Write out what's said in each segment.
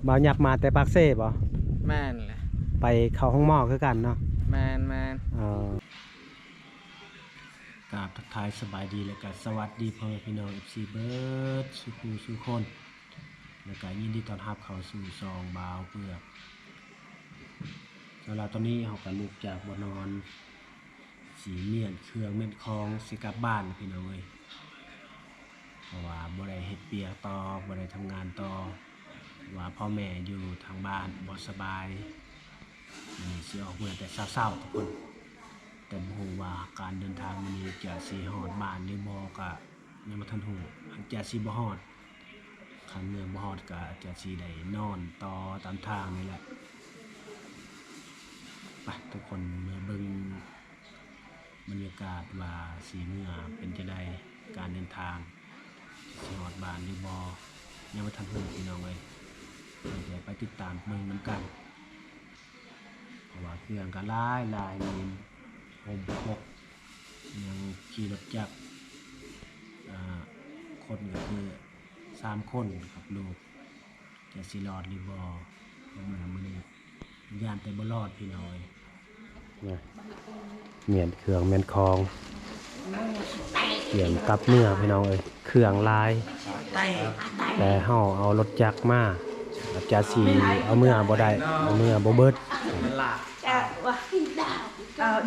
บ่าวหยับมาแต่ปากเซ่บ่แม่นแหละไปเข้าห้องหม้อคือกันเนาะแม่นกราบทักทายสบายดีแล้วก็สวัสดีพ่อแม่พี่น้อง FC เบิร์ดสุขูสุคนแล้วก็ยินดีต้อนรับเข้าสู่ซองบ่าวเปลือกสำหรับตอนนี้เราก็ลุกจากบ่นอนสีเมียนเครื่องเม็ดคองสิกลับบ้านพี่น้องเอ้ยเพราะว่าบ่ได้เฮ็ดเปียกต่อบ่ได้ทำงานต่อว่าพ่อแม่อยู่ทางบ้านบ่สบายนี่สิออกเมื่อแต่เช้าๆทุกคนแต่บ่ฮู้ว่าการเดินทางมื้อนี้จะสิฮอดบ้านหรือบ่ก็ยังบ่ทันฮู้อาจจะสิบ่ฮอดคันเมื่อบ่ฮอดก็อาจจะสิได้นอนต่อตามทางนี่แหละไปทุกคนมาเบิ่งบรรยากาศว่าสีเมื่อเป็นจะได้การเดินทางสิฮอดบ้านหรือบ่ยังบ่ทันฮู้พี่น้องเอ้ยเดี๋ยวไปติดตามเบิ่งนำกันเพราะว่าเครื่องก็หลายนี่ผมพกยังขี่รถจักรคนก็คือ3คนครับลูกจะสิรอดหรือบ่มื้อนี้ย่านแต่บ่รอดพี่น้อยเมียนเครื่องเมียนคองเกี่ยงกับเนื้อพี่น้องเอ้ยเครื่องลายแต่เฮาเอารถจักรมาอาจจะสิเอาเมื่อบ่ได้เอาเมื่อบ่เบิด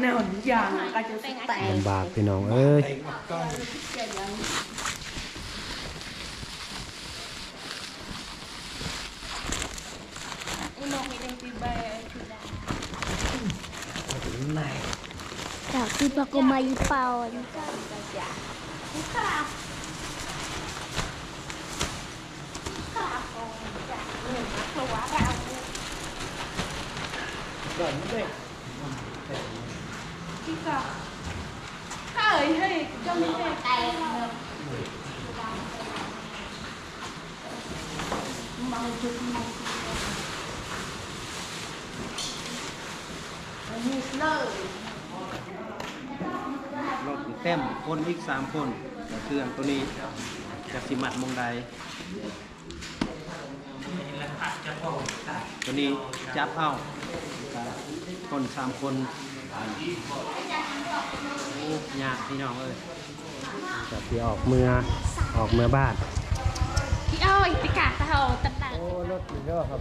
แนวอย่างก็จะแตกลำบากพี่น้องเอ้ยจากที่ปากมาอีเป่าที่ก็ถ้าเฮ้ยจะไม่ได้แตกมาจุดนี้นี่เลยรถเต็มคนอีก3คนกับเครื่องตัวนี้จะสิมัดมงใดตัวนี้จับเอาคน3คนยากพี่น้องเอ้ยจะที่ออกเมื่อบ้าน พี่อ้อยไปกาดเต่าตัดโอ้รถถึงแล้วครับ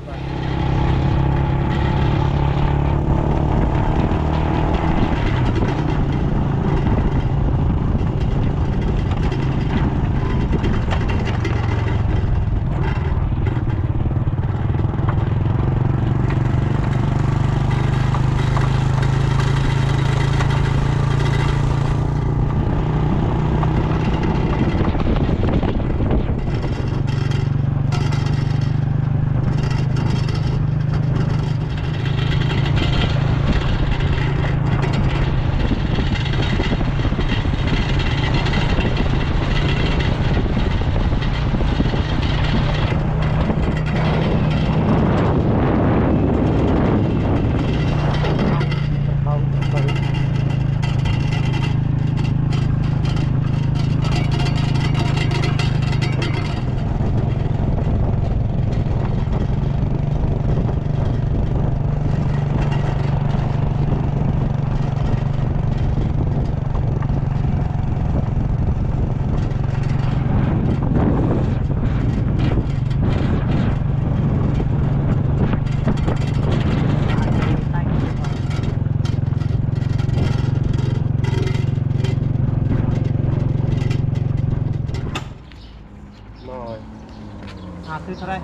ซื้อเท่าไร170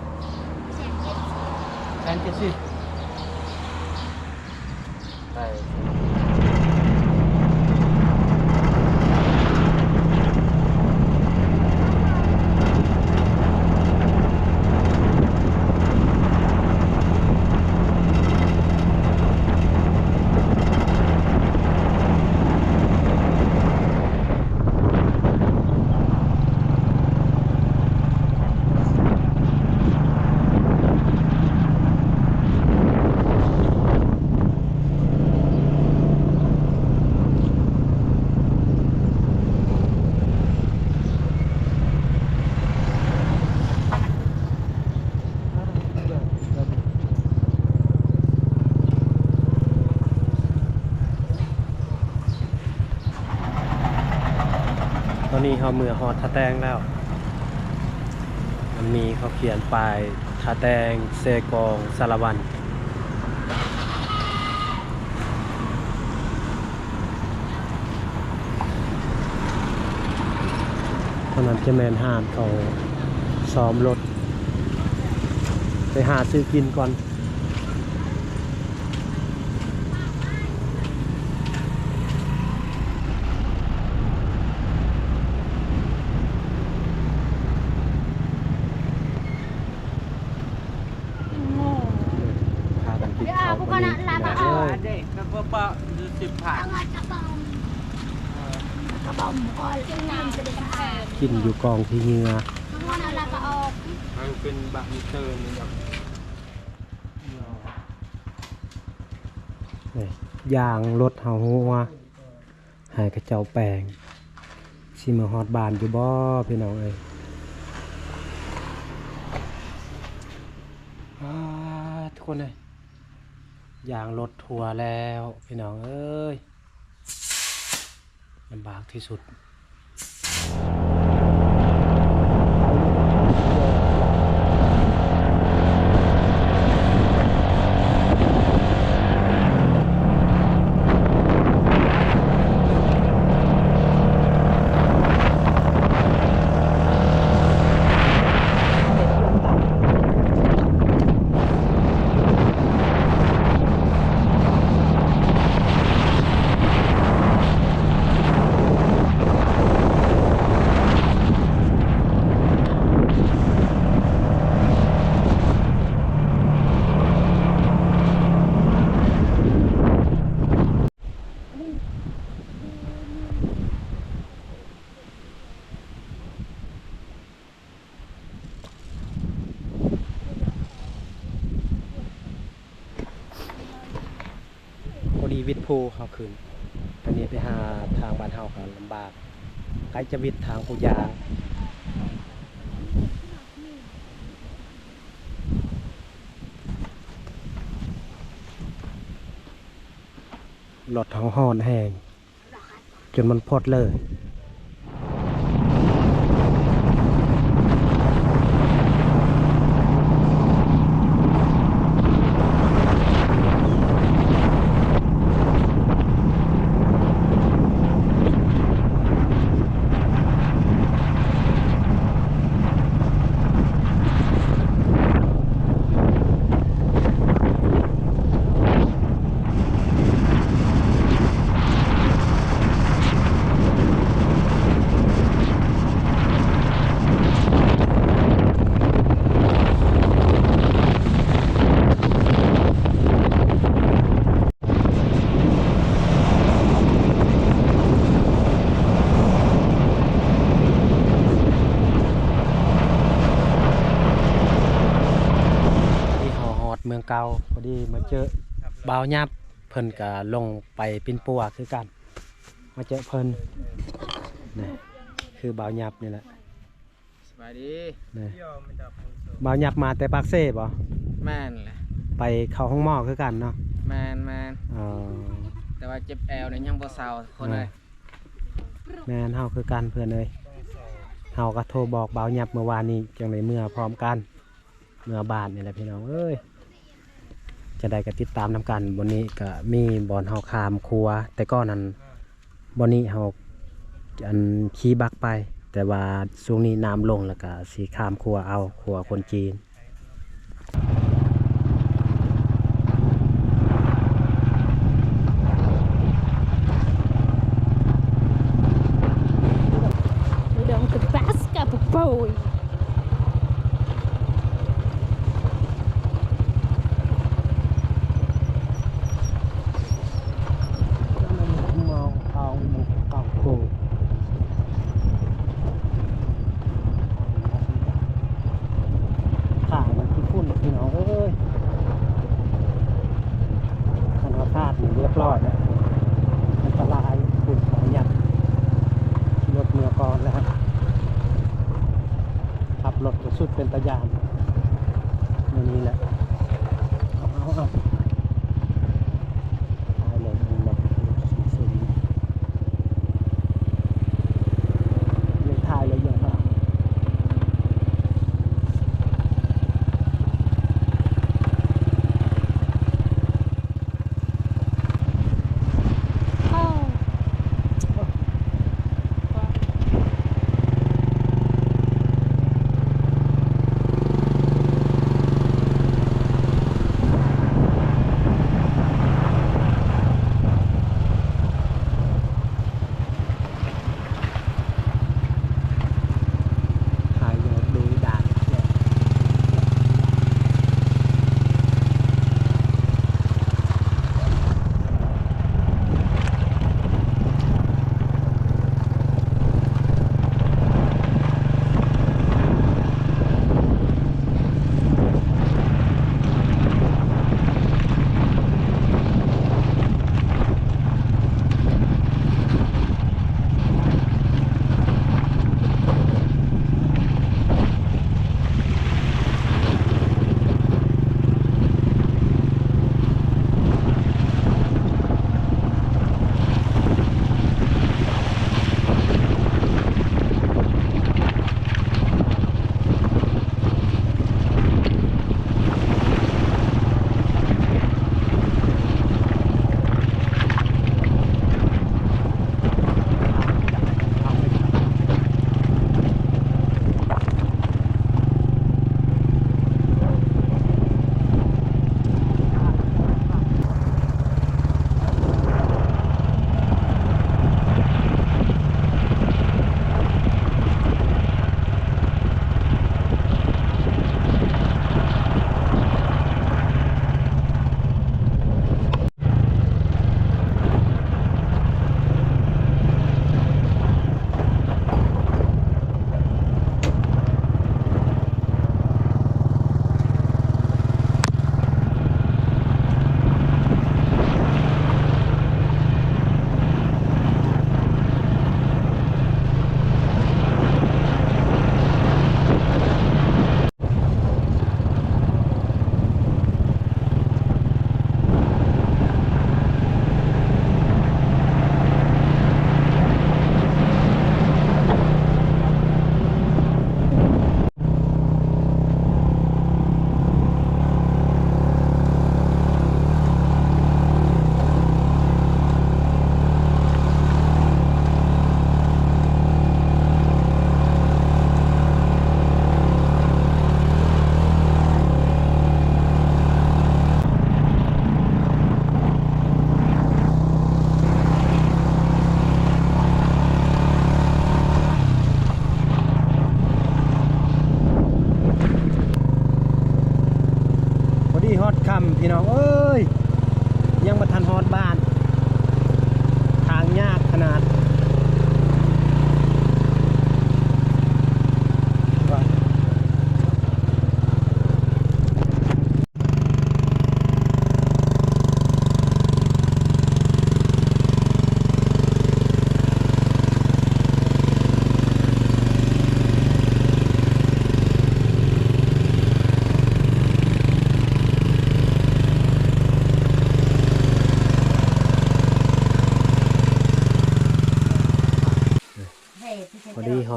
ได้ นี้เขาเมื่อฮอดท่าแตงแล้วมันมีเขาเขียนป้ายท่าแตงเซกองสารวันตอนนั้นจะแมนห้านเขาซ้อมรถไปหาซื้อกินก่อนพากันกินข้าววันนี้นะเอ้ย เด็กก็เปาดู10 ผ่าน กินอยู่กองที่เหงือ มันเป็นบะมิเตอร์นี่ครับ นี่ย่างรถเฮาหัวหายกระเจ้าแปลงสิมาฮอดบ้านอยู่บ่พี่น้องเอ้ยทุกคนเลยย่างรถทัวร์แล้วพี่น้องเอ้ยลำบากที่สุดพอดีวิทย์ภูเขาขึ้นอันนี้ไปหาทางบ้านเฮาก็ลำบากใครจะวิทย์ทางผู้ยางรถเฮาฮ้อนแห้งจนมันพดเลยเมืองเก่าพอดีมาเจอบ่าวยับเพิ่นก็ลงไปปินปัวคือกันมาเจอเพิ่นนี่คือบ่าวยับนี่แหละ สบายดี นี่บ่าวยับมาแต่ปากเซ่บ่ แม่นแหละ ไปเข้าห้องหม้อคือกันเนาะ แม่น Ờ, แต่ว่าเจ็บแอวเนี่ยยังบ่เซาคนเลย แม่นเฮาคือกันเพื่อนเอ้ยเฮาก็โทรบอกบ่าวยับเมื่อวานนี้จังได๋เมื่อพร้อมกันเมื่อบ้านนี่แหละพี่น้องเอ้ยจะได้ก็ติดตามนำกันบนนี้ก็มีบ่อนเฮาคามครัวแต่ก็นั้นบนนี้เฮาอันขี่บักไปแต่ว่าช่วงนี้น้ำลงแล้วก็สิคามครัวเอาครัวคนจีน Dong ke basket boy. มองเอาเอาโคข่างมันที่พุ่นพี่น้องเอ้ยคันว่าพลาดนี่เรียบร้อยแล้วอันตรายฝุ่นของยักษ์รถเมื่อก่อนแล้วครับขับรถก็สุดเป็นตะยานอย่างนี้แหละเอาตายเลยมันแบบซึม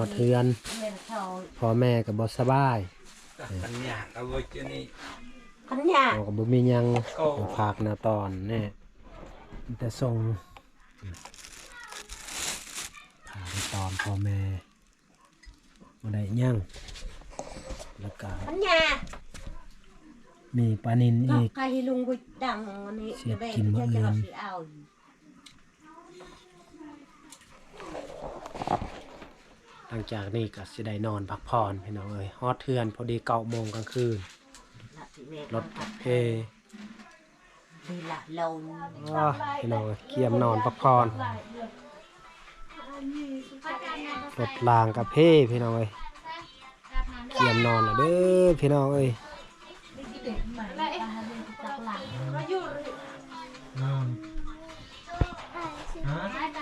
อดเทือนพ่อแม่ก็บ่สบาย ปัญญาเอาไว้เจนี่ เราก็บ่มีหยังฝากหน้าตอนแน่มีแต่ส่งผ่านตอนพ่อแม่บ่ได้หยังแล้วก็มีปลานินอีก cái lùng bịch đằng này Xếp về kín mỗi cho lần. nó ảo หลังจากนี้ก็สิได้นอนพักผ่อนพี่น้องเอ้ยฮอดเทือนพอดี9 โมงกลางคืน là chị về รถเพ vì là lâu อ้อพี่น้องเอ้ยเกียมนอนพักผ่อนรถลางกับเพพี่น้องเอ้ยเกียมนอนแล้วเด้อพี่น้องเอ้ย ฮะ